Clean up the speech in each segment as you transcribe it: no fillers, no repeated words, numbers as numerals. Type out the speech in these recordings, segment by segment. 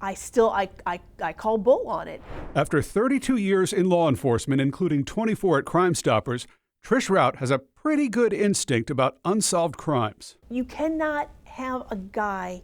I call bull on it. After 32 years in law enforcement, including 24 at Crime Stoppers, Trish Rout has a pretty good instinct about unsolved crimes. You cannot have a guy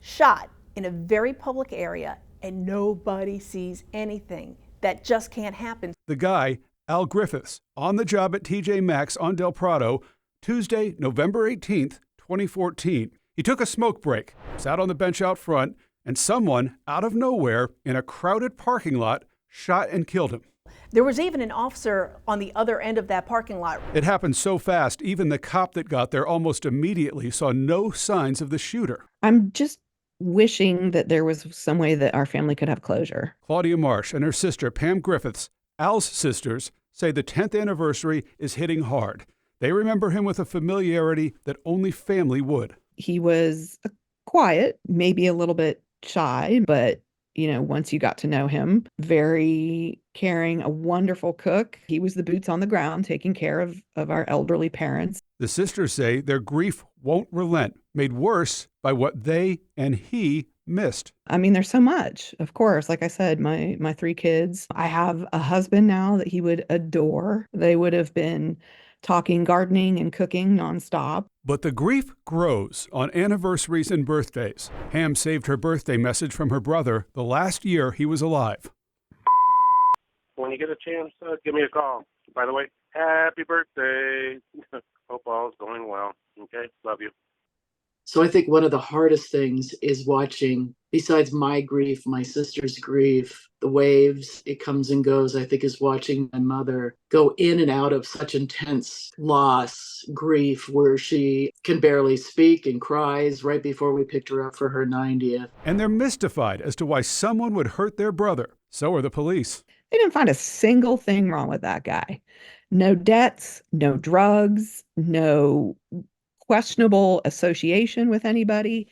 shot in a very public area and nobody sees anything. That just can't happen. The guy, Al Griffiths, on the job at TJ Maxx on Del Prado, Tuesday, November 18th, 2014. He took a smoke break, sat on the bench out front, and someone, out of nowhere, in a crowded parking lot, shot and killed him. There was even an officer on the other end of that parking lot. It happened so fast, even the cop that got there almost immediately saw no signs of the shooter. I'm just wishing that there was some way that our family could have closure. Claudia Marsh and her sister, Pam Griffiths, Al's sisters, say the 10th anniversary is hitting hard. They remember him with a familiarity that only family would. He was quiet, maybe a little bit shy, but once you got to know him, very caring, a wonderful cook. He was the boots on the ground, taking care of our elderly parents. The sisters say their grief won't relent, made worse by what they and he missed. I mean, there's so much. Of course, like I said, my 3 kids. I have a husband now that he would adore. They would have been talking gardening and cooking nonstop. But the grief grows on anniversaries and birthdays. Pam saved her birthday message from her brother the last year he was alive. When you get a chance, give me a call. By the way, happy birthday. Hope all's going well. Okay, love you. So I think one of the hardest things is watching, besides my grief, my sister's grief, the waves, it comes and goes, I think, is watching my mother go in and out of such intense loss, grief, where she can barely speak and cries right before we picked her up for her 90th. And they're mystified as to why someone would hurt their brother. So are the police. They didn't find a single thing wrong with that guy. No debts, no drugs, no questionable association with anybody,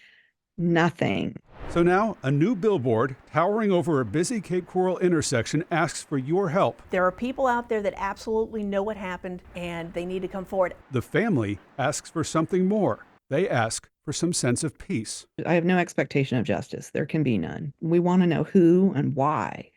nothing. So now a new billboard towering over a busy Cape Coral intersection asks for your help. There are people out there that absolutely know what happened and they need to come forward. The family asks for something more. They ask for some sense of peace. I have no expectation of justice. There can be none. We want to know who and why.